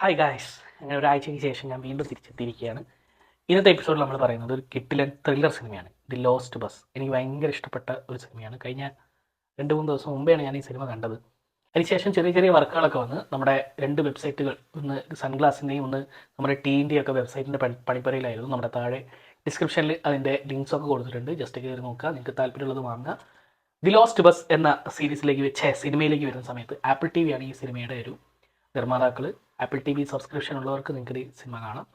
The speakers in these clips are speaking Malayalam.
ഹായ് ഗായ്സ്, അങ്ങനെ ഒരാഴ്ചയ്ക്ക് ശേഷം ഞാൻ വീണ്ടും തിരിച്ചെത്തിയിരിക്കുകയാണ്. ഇന്നത്തെ എപ്പിസോഡിൽ നമ്മൾ പറയുന്നത് ഒരു കിട്ടിലൻ ത്രില്ലർ സിനിമയാണ്, ദി ലോസ്റ്റ് ബസ്. എനിക്ക് ഭയങ്കര ഇഷ്ടപ്പെട്ട ഒരു സിനിമയാണ്. കഴിഞ്ഞ 2-3 ദിവസം മുമ്പെയാണ് ഞാൻ ഈ സിനിമ കണ്ടത്. അതിനുശേഷം ചെറിയ ചെറിയ വർക്കുകളൊക്കെ വന്ന് നമ്മുടെ 2 വെബ്സൈറ്റുകൾ, ഒന്ന് സൺഗ്ലാസിൻ്റെയും ഒന്ന് നമ്മുടെ ടീൻ്റെയും ഒക്കെ വെബ്സൈറ്റിൻ്റെ പണിപ്പുരയിലായിരുന്നു. നമ്മുടെ താഴെ ഡിസ്ക്രിപ്ഷനിൽ അതിൻ്റെ ലിങ്ക്സൊക്കെ കൊടുത്തിട്ടുണ്ട്. ജസ്റ്റ് കയറി നോക്കുക, നിങ്ങൾക്ക് താല്പര്യമുള്ളത് വാങ്ങുക. ദി ലോസ്റ്റ് ബസ് എന്ന സിനിമയിലേക്ക് വരുന്ന സമയത്ത് ആപ്പിൾ TV ആണ് ഈ സിനിമയുടെ ഒരു നിർമ്മാതാക്കൾ. ആപ്പിൾ TV സബ്സ്ക്രിപ്ഷൻ ഉള്ളവർക്ക് നിങ്ങൾക്ക് ഈ സിനിമ കാണാം.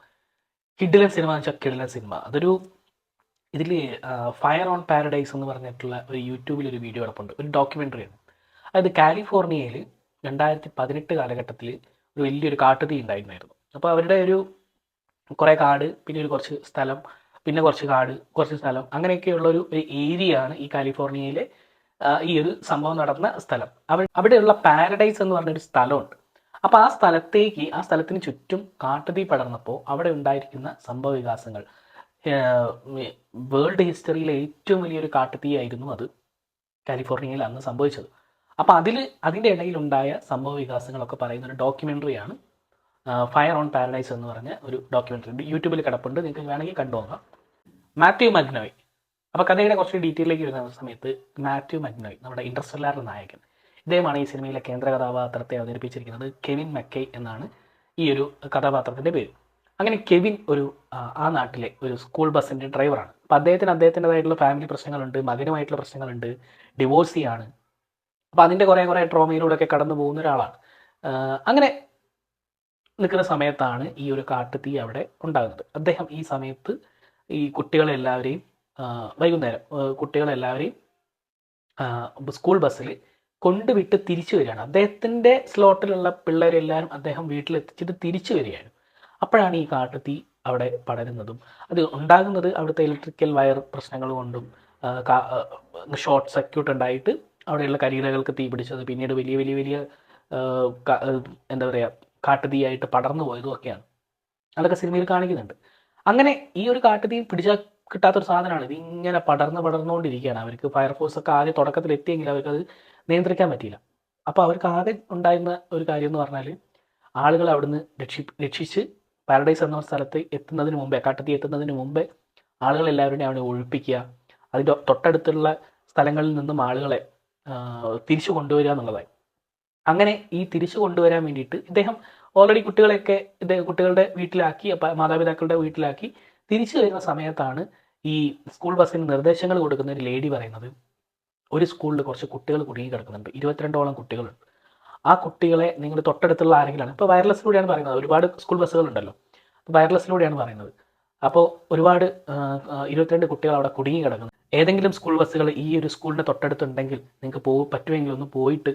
കിഡിലൻ സിനിമ എന്ന് വെച്ചാൽ കിഡിലൻ സിനിമ. ഇതിൽ ഫയർ ഓൺ പാരഡൈസ് എന്ന് പറഞ്ഞിട്ടുള്ള ഒരു യൂട്യൂബിലൊരു വീഡിയോ കിടപ്പുണ്ട്, ഒരു ഡോക്യുമെൻ്ററിയാണ്. അതായത് കാലിഫോർണിയയിൽ 2018 കാലഘട്ടത്തിൽ ഒരു വലിയൊരു കാട്ടുതീ ഉണ്ടായിരുന്നു. അപ്പോൾ അവരുടെ കുറേ കാട്, പിന്നെ കുറച്ച് സ്ഥലം, പിന്നെ കുറച്ച് കാട്, കുറച്ച് സ്ഥലം, അങ്ങനെയൊക്കെയുള്ള ഒരു ഏരിയ ആണ് ഈ കാലിഫോർണിയയിലെ ഈ ഒരു സംഭവം നടന്ന സ്ഥലം. അവിടെയുള്ള പാരഡൈസ് എന്ന് പറഞ്ഞൊരു സ്ഥലമുണ്ട്. അപ്പോൾ ആ സ്ഥലത്തിന് ചുറ്റും കാട്ടുതീ പടർന്നപ്പോൾ അവിടെ ഉണ്ടായിരിക്കുന്ന സംഭവ വികാസങ്ങൾ, വേൾഡ് ഹിസ്റ്ററിയിലെ ഏറ്റവും വലിയൊരു കാട്ടുതീയായിരുന്നു അത് കാലിഫോർണിയയിൽ അന്ന് സംഭവിച്ചത്. അപ്പോൾ അതിൻ്റെ ഇടയിലുണ്ടായ സംഭവ വികാസങ്ങളൊക്കെ പറയുന്ന ഒരു ഡോക്യുമെൻ്ററിയാണ് ഫയർ ഓൺ പാരഡൈസ് എന്ന് പറഞ്ഞ ഒരു ഡോക്യുമെൻ്ററി. യൂട്യൂബിൽ കിടപ്പുണ്ട്, നിങ്ങൾക്ക് വേണമെങ്കിൽ കണ്ടുപോകാം. മാത്യു മക്നോയ്. അപ്പോൾ കഥയുടെ കുറച്ച് ഡീറ്റെയിലേക്ക് വരുന്ന സമയത്ത് മാത്യു മക്നോയ്, നമ്മുടെ ഇന്റർസ്റ്റെല്ലാർ നായകൻ, ഇദ്ദേഹമാണ് ഈ സിനിമയിലെ കേന്ദ്ര കഥാപാത്രത്തെ അവതരിപ്പിച്ചിരിക്കുന്നത്. കെവിൻ മക്കൈ എന്നാണ് ഈ ഒരു കഥാപാത്രത്തിൻ്റെ പേര്. അങ്ങനെ കെവിൻ ആ നാട്ടിലെ ഒരു സ്കൂൾ ബസ്സിൻ്റെ ഡ്രൈവറാണ്. അപ്പോൾ അദ്ദേഹത്തിൻ്റെതായിട്ടുള്ള ഫാമിലി പ്രശ്നങ്ങളുണ്ട്, മകനുമായിട്ടുള്ള പ്രശ്നങ്ങളുണ്ട്, ഡിവോഴ്സിയാണ്. അപ്പോൾ അതിൻ്റെ കുറേ ട്രോമയിലൂടെയൊക്കെ കടന്നു പോകുന്ന ഒരാളാണ്. അങ്ങനെ നിൽക്കുന്ന സമയത്താണ് ഈ ഒരു കാട്ടുതീ അവിടെ ഉണ്ടാകുന്നത്. അദ്ദേഹം ഈ സമയത്ത് ഈ കുട്ടികളെല്ലാവരെയും വൈകുന്നേരം കുട്ടികളെല്ലാവരെയും സ്കൂൾ ബസ്സിൽ കൊണ്ടുവിട്ട് തിരിച്ചു വരികയാണ്. അദ്ദേഹത്തിൻ്റെ സ്ലോട്ടിലുള്ള പിള്ളേരെല്ലാവരും അദ്ദേഹം വീട്ടിലെത്തിച്ചിട്ട് തിരിച്ചു വരികയാണ്. അപ്പോഴാണ് ഈ കാട്ടുതീ അവിടെ പടരുന്നതും അത് ഉണ്ടാകുന്നത് അവിടുത്തെ ഇലക്ട്രിക്കൽ വയർ പ്രശ്നങ്ങൾ കൊണ്ടും ഷോർട്ട് സർക്യൂട്ട് ഉണ്ടായിട്ട് അവിടെയുള്ള കരിയിലകൾക്ക് തീ പിടിച്ചത്, പിന്നീട് വലിയ വലിയ വലിയ എന്താ പറയുക കാട്ടുതീയായിട്ട് പടർന്നു പോയതും ഒക്കെയാണ്. അതൊക്കെ സിനിമയിൽ കാണിക്കുന്നുണ്ട്. അങ്ങനെ ഈ ഒരു കാട്ടുതീ പിടിച്ചാൽ കിട്ടാത്തൊരു സാധനമാണ്. ഇതിങ്ങനെ പടർന്നുകൊണ്ടിരിക്കുകയാണ്. അവർക്ക് ഫയർഫോഴ്സൊക്കെ ആദ്യം തുടക്കത്തിൽ എത്തിയെങ്കിൽ അവർക്കത് നിയന്ത്രിക്കാൻ പറ്റിയില്ല. അപ്പോൾ അവർക്ക് ആകെ ഉണ്ടായിരുന്ന ഒരു കാര്യം എന്ന് പറഞ്ഞാൽ ആളുകൾ അവിടുന്ന് രക്ഷിച്ച് പാരഡൈസ് എന്ന സ്ഥലത്ത് എത്തുന്നതിന് മുമ്പേ, കാട്ടുതീ എത്തുന്നതിന് മുമ്പേ ആളുകളെല്ലാവരുടെയും അവിടെ ഒഴിപ്പിക്കുക, അതിൻ്റെ തൊട്ടടുത്തുള്ള സ്ഥലങ്ങളിൽ നിന്നും ആളുകളെ തിരിച്ചു കൊണ്ടുവരിക എന്നുള്ളതായി. അങ്ങനെ ഈ തിരിച്ചു കൊണ്ടുവരാൻ വേണ്ടിയിട്ട് ഇദ്ദേഹം ഓൾറെഡി കുട്ടികളുടെ വീട്ടിലാക്കി, മാതാപിതാക്കളുടെ വീട്ടിലാക്കി തിരിച്ചു വരുന്ന സമയത്താണ് ഈ സ്കൂൾ ബസ്സിന് നിർദ്ദേശങ്ങൾ കൊടുക്കുന്ന ഒരു ലേഡി പറയുന്നത്, ഒരു സ്കൂളിൽ കുറച്ച് കുട്ടികൾ കുടുങ്ങി കിടക്കുന്നുണ്ട്, 22ഓളം കുട്ടികളുണ്ട്. ആ കുട്ടികളെ നിങ്ങൾ തൊട്ടടുത്തുള്ള ആരെങ്കിലാണ്, ഇപ്പോൾ വയർലെസ്സിലൂടെയാണ് പറയുന്നത്, ഒരുപാട് സ്കൂൾ ബസ്സുകളുണ്ടല്ലോ, അപ്പോൾ വയർലെസ്സിലൂടെയാണ് പറയുന്നത്. അപ്പോൾ ഒരുപാട് 22 കുട്ടികൾ അവിടെ കുടുങ്ങി കിടക്കുന്നു. ഏതെങ്കിലും സ്കൂൾ ബസ്സുകൾ ഈ ഒരു സ്കൂളിൻ്റെ തൊട്ടടുത്തുണ്ടെങ്കിൽ നിങ്ങൾക്ക് പറ്റുമെങ്കിൽ ഒന്ന് പോയിട്ട്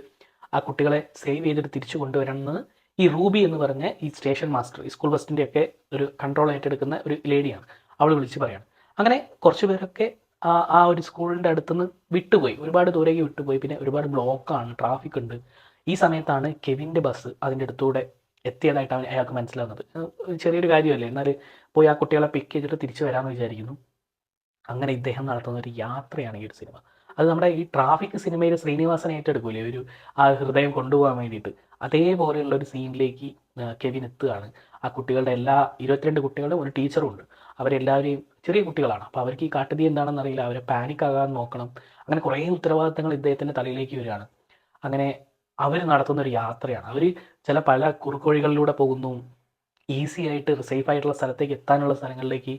ആ കുട്ടികളെ സേവ് ചെയ്തിട്ട് തിരിച്ചു കൊണ്ടുവരണമെന്ന് ഈ റൂബി എന്ന് പറഞ്ഞ ഈ സ്റ്റേഷൻ മാസ്റ്റർ, ഈ സ്കൂൾ ബസ്സിൻ്റെയൊക്കെ ഒരു കൺട്രോൾ ഏറ്റെടുക്കുന്ന ഒരു ലേഡിയാണ്, അവൾ വിളിച്ച് പറയാണ്. അങ്ങനെ കുറച്ച് പേരൊക്കെ ആ ഒരു സ്കൂളിൻ്റെ അടുത്തുനിന്ന് വിട്ടുപോയി, ഒരുപാട് ദൂരേക്ക് വിട്ടുപോയി. പിന്നെ ഒരുപാട് ബ്ലോക്കാണ്, ട്രാഫിക് ഉണ്ട്. ഈ സമയത്താണ് കെവിൻ്റെ ബസ് അതിൻ്റെ അടുത്തൂടെ എത്തിയതായിട്ട് അയാൾക്ക് മനസ്സിലാകുന്നത്. ചെറിയൊരു കാര്യമല്ലേ, എന്നാൽ പോയി ആ കുട്ടികളെ പിക്ക് ചെയ്തിട്ട് തിരിച്ചു വരാമെന്ന് വിചാരിക്കുന്നു. അങ്ങനെ ഇദ്ദേഹം നടത്തുന്ന ഒരു യാത്രയാണ് ഈ ഒരു സിനിമ. അത് നമ്മുടെ ഈ ട്രാഫിക് സിനിമയിൽ ശ്രീനിവാസൻ ഏറ്റെടുക്കൂലേ, ആ ഹൃദയം കൊണ്ടുപോകാൻ വേണ്ടിയിട്ട്, അതേപോലെയുള്ള ഒരു സീനിലേക്ക് കെവിൻ എത്തുകയാണ്. ആ കുട്ടികളുടെ 22 കുട്ടികളുടെ ഒരു ടീച്ചറും ഉണ്ട്. അവരെല്ലാവരെയും ചെറിയ കുട്ടികളാണ്. അപ്പോൾ അവർക്ക് ഈ കാട്ടുതീ എന്താണെന്ന് അറിയില്ല, അവരെ പാനിക് ആകാൻ നോക്കണം. അങ്ങനെ കുറേ ഉത്തരവാദിത്തങ്ങൾ ഇദ്ദേഹത്തിൻ്റെ തലയിലേക്ക് വരികയാണ്. അങ്ങനെ അവർ നടത്തുന്ന ഒരു യാത്രയാണ്. അവർ പല കുറുക്കുവഴികളിലൂടെ പോകുന്നു, ഈസി ആയിട്ട് സേഫ് ആയിട്ടുള്ള സ്ഥലത്തേക്ക് എത്താനുള്ള സ്ഥലങ്ങളിലേക്ക്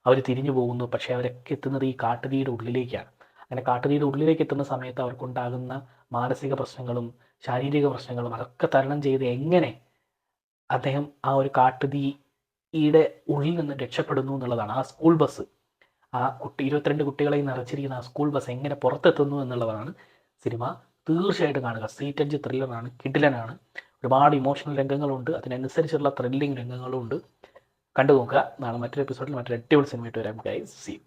അവർ തിരിഞ്ഞു പോകുന്നു. പക്ഷേ അവരൊക്കെ എത്തുന്നത് ഈ കാട്ടുതീയുടെ ഉള്ളിലേക്കാണ്. അങ്ങനെ കാട്ടുതീയുടെ ഉള്ളിലേക്ക് എത്തുന്ന സമയത്ത് അവർക്കുണ്ടാകുന്ന മാനസിക പ്രശ്നങ്ങളും ശാരീരിക പ്രശ്നങ്ങളും അതൊക്കെ തരണം ചെയ്ത് എങ്ങനെ അദ്ദേഹം ആ ഒരു കാട്ടുതീയുടെ ഉള്ളിൽ നിന്ന് രക്ഷപ്പെടുന്നു എന്നുള്ളതാണ്. ആ സ്കൂൾ ബസ്, 22 കുട്ടികളെ നിറച്ചിരിക്കുന്ന ആ സ്കൂൾ ബസ് എങ്ങനെ പുറത്തെത്തുന്നു എന്നുള്ളതാണ് സിനിമ. തീർച്ചയായിട്ടും കാണുക. സീറ്റ് എഡ്ജ് ത്രില്ലറാണ്, കിഡിലനാണ്. ഒരുപാട് ഇമോഷണൽ രംഗങ്ങളുണ്ട്, അതിനനുസരിച്ചുള്ള ത്രില്ലിങ് രംഗങ്ങളും ഉണ്ട്. കണ്ടു നോക്കുക. നാളെ മറ്റൊരു എപ്പിസോഡിൽ മറ്റൊരു അടിപൊളി സിനിമയായിട്ട് വരാം ഗൈസ്. See you.